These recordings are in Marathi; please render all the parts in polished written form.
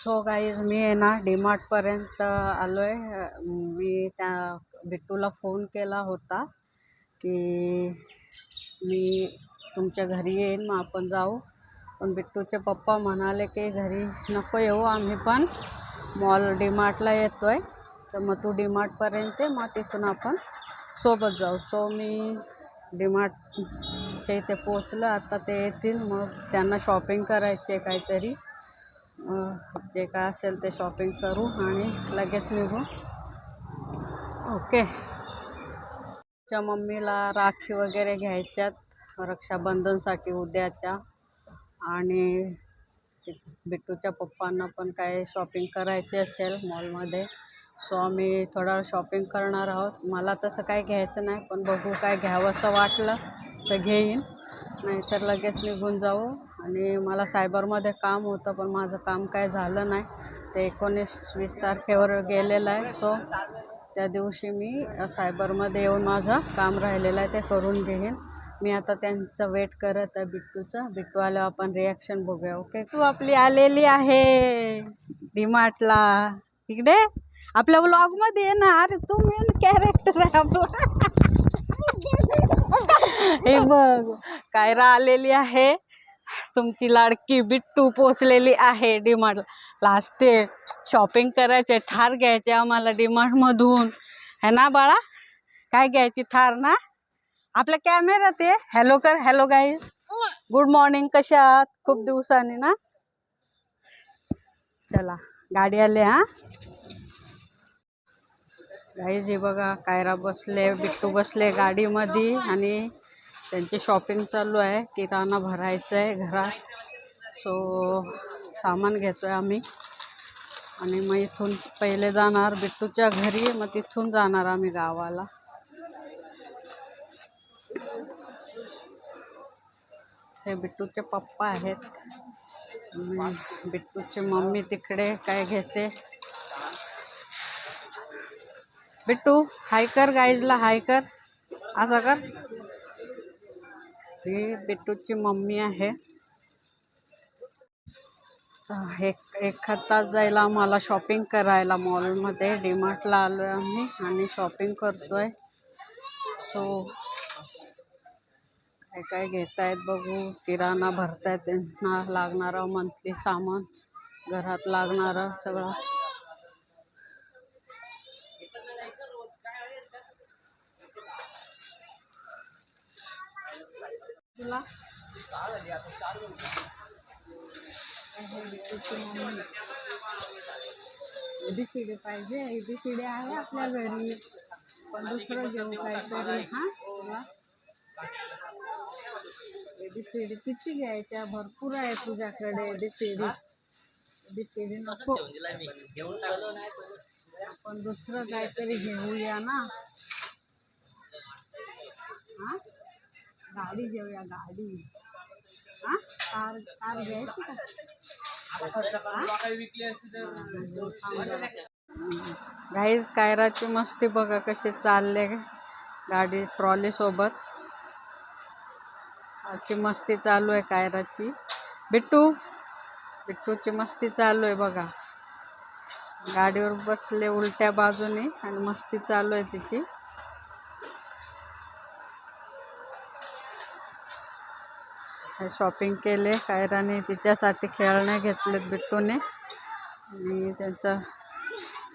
सो गाईज मी आहे ना डीमार्टपर्यंत आलो आहे. मी त्या बिट्टूला फोन केला होता की मी तुमच्या घरी येईन, मग आपण जाऊ. पण बिट्टूचे पप्पा म्हणाले की घरी नको येऊ, आम्ही पण मॉल डीमार्टला येतो आहे, तर मग तू डीमार्टपर्यंत ये, मग तिथून आपण सोबत जाऊ. सो मी डीमार्टच्या इथे पोचलं. आता ते येतील, मग त्यांना शॉपिंग करायची आहे काहीतरी. जे काय असेल ते शॉपिंग करू आणि लगेच निघू. ओके. च्या मम्मीला राखी वगैरे घ्यायच्यात रक्षाबंधनसाठी उद्याच्या, आणि बिट्टूच्या पप्पांना पण काय शॉपिंग करायची असेल मॉलमध्ये. सो आम्ही थोडा शॉपिंग करणार आहोत. मला तसं काय घ्यायचं नाही, पण बघू काय घ्यावंसं वाटलं तर घेईन, नाहीतर लगेच निघून जाऊ. आणि मला सायबरमध्ये काम होतं, पण माझं काम काय झालं नाही. ते 19-20 तारखेवर गेलेलं आहे. सो त्या दिवशी मी सायबरमध्ये येऊन माझं काम राहिलेलं आहे ते करून घेईन. मी आता त्यांचा वेट करत आहे बिट्टूचा. बिट्टू आल्यावर आपण रिॲक्शन बघूया. ओके. तू आपली आलेली आहे डीमार्टला. इकडे आपल्या व्लॉगमध्ये आहे ना. अरे तू मेन कॅरेक्टर आहे आपला. हे बघ, कायरा आलेली आहे, तुमची लाडकी बिट्टू पोचलेली आहे डीमार्टला. लास्ट ते शॉपिंग करायचे, थार घ्यायचे आम्हाला डीमार्टमधून, है ना बाळा? काय घ्यायची? थार ना. आपल्या कॅमेरात आहे. हॅलो कर. Hello guys, good morning. कशा आहात? खूप दिवसांनी ना. चला गाडी आले. हा गाईज, हे बघा कायरा बसले, बिट्टू बसले गाडीमध्ये आणि त्यांची शॉपिंग चालू आहे. किराणा भरायचं आहे घरात. सो सामान घेतोय आम्ही आणि मग इथून पहिले जाणार बिट्टूच्या घरी, मग तिथून जाणार आम्ही गावाला. हे बिट्टूचे पप्पा आहेत, बिट्टूची मम्मी तिकडे काय घेते. बिट्टू हाय कर, गाईजला हाय कर, असं कर. ही बिट्टूची मम्मी आहे. एक तास जायला आम्हाला शॉपिंग करायला मॉलमध्ये. डीमार्टला आलो आहे आम्ही आणि शॉपिंग करतोय. सो काय काय घेत आहेत बघू. किराणा भरतायत, त्यांना लागणारं मंथली सामान, घरात लागणारं सगळं. तुला ABCD पाहिजे? ABCD आहे आपल्या घरी, पण दुसरं घेऊ काहीतरी. हा, तुला ABCD किती घ्यायच्या? भरपूर आहे तुझ्याकडे ABCD. ABCD नको, आपण दुसरं काहीतरी घेऊया ना. हा, गाडी घेऊया, गाडी. हा, कार घ्यायची का? गाईज, कायराची मस्ती बघा कशी चालले गाडी ट्रॉली सोबत. अशी मस्ती चालू आहे कायराची. बिट्टूची मस्ती चालू आहे बघा. गाडीवर बसले उलट्या बाजूने आणि मस्ती चालू आहे तिची. शॉपिंग केले कायराने, तिच्यासाठी खेळणे घेतलेत बिट्टूने, आणि त्यांचं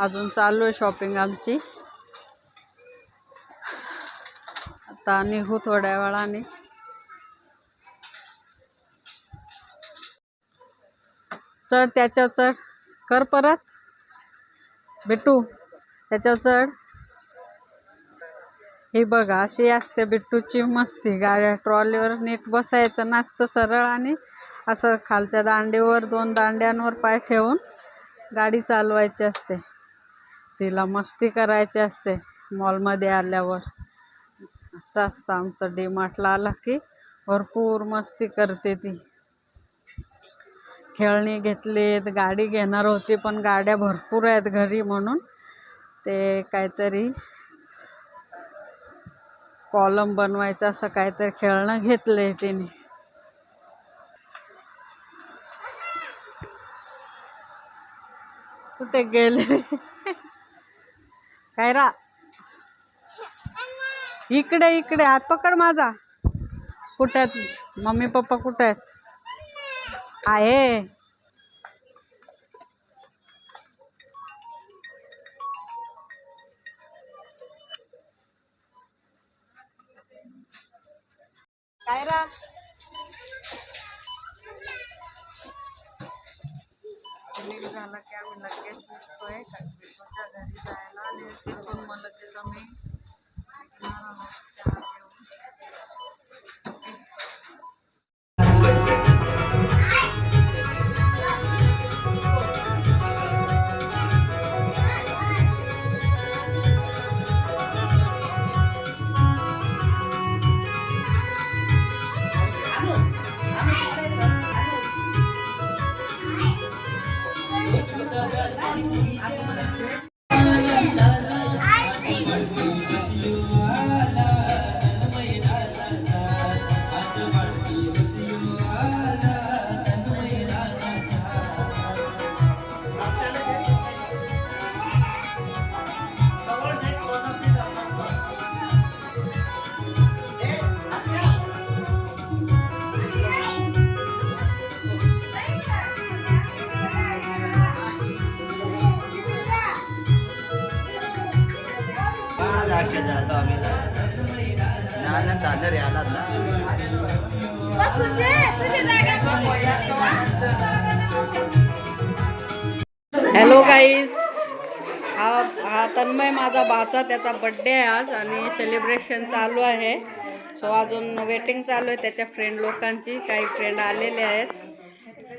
अजून चालू आहे शॉपिंग आमची. आता निघू थोड्या वेळाने. चढ त्याच्यावर, चढ कर परत. बिट्टू त्याच्यावर चढ. ही बघा अशी असते बिट्टूची मस्ती. गाड्या ट्रॉलीवर नीट बसायचं नसतं सरळ, आणि असं खालच्या दांडीवर 2 दांड्यांवर पाय ठेवून गाडी चालवायची असते. तिला मस्ती करायची असते मॉलमध्ये आल्यावर. असं असतं आमचं. डीमार्टला आला की भरपूर मस्ती करते ती. खेळणी घेतलीत, गाडी घेणार होती, पण गाड्या भरपूर आहेत घरी, म्हणून ते काहीतरी कॉलम बनवायचं असं काहीतरी खेळणं घेतलंय तिने. कुठे गेले काय रा इकडे इकडे हात पकड माझा कुठे आहेत मम्मी पप्पा कुठे आहेत आहे काय रा झालं की आम्ही लगेच निघतोय काकीच्या घरी जायला आणि तिथून मग लगेच आम्ही निघणार आहोत चहा घेऊन. हॅलो गाईज हा तन्मय माझा भाचा त्याचा बड्डे आहे आज आणि सेलिब्रेशन चालू आहे. सो अजून वेटिंग चालू आहे त्याच्या फ्रेंड लोकांची. काही फ्रेंड आलेले आहेत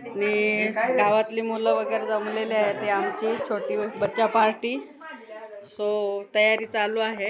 आणि गावातली मुलं वगैरे जमलेले आहेत. ते आमची छोटी बच्चा पार्टी. सो तयारी चालू आहे.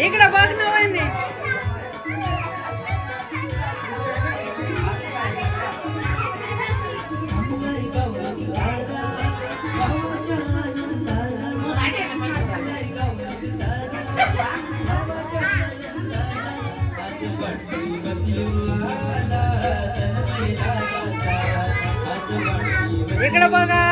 इकडे बघ ना वहिनी. इकडे बघा.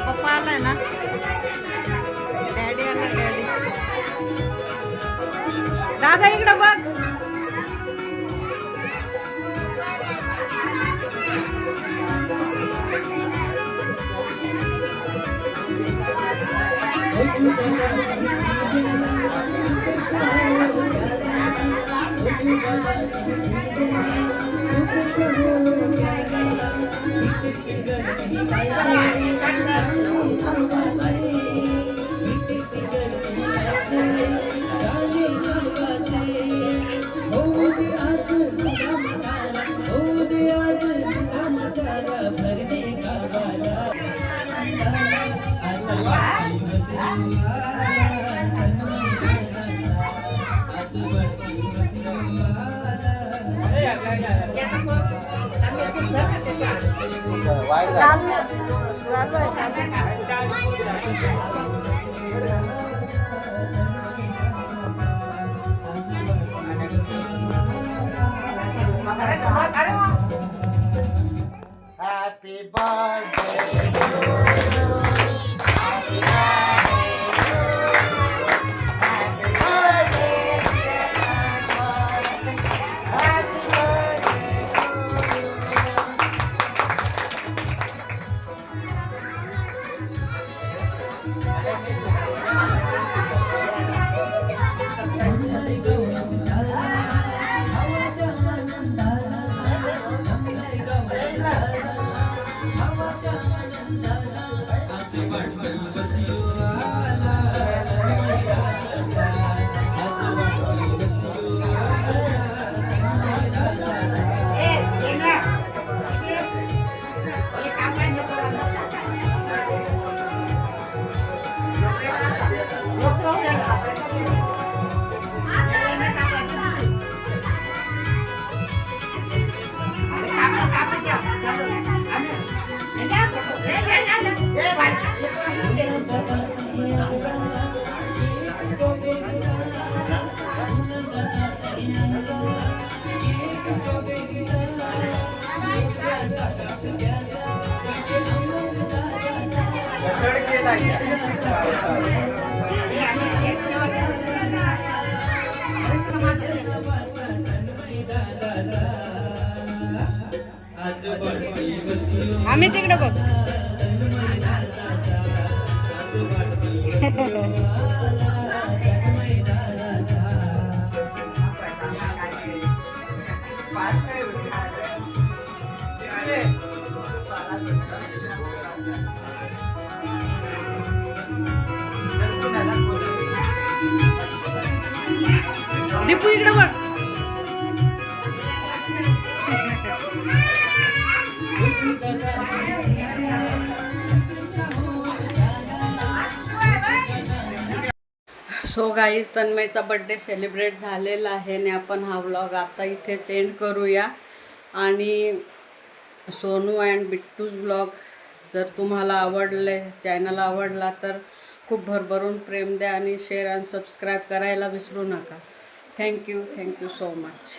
पप्पा आलाय ना, डॅडी आला, डॅडी. दादा इकडं बघ. Happy birthday. आम्ही तिकडे बघ. दीपू इकडे बघ. सो गाईज, तन्मयचा बड्डे सेलिब्रेट झालेला आहे आणि आपण हा व्लॉग आता इथेच एंड करूया. आणि सोनू अँड बिट्टूज व्लॉग जर तुम्हाला आवडले, चॅनल आवडला तर खूप भरभरून प्रेम द्या आणि शेअर आणि सबस्क्राईब करायला विसरू नका. Thank you so much.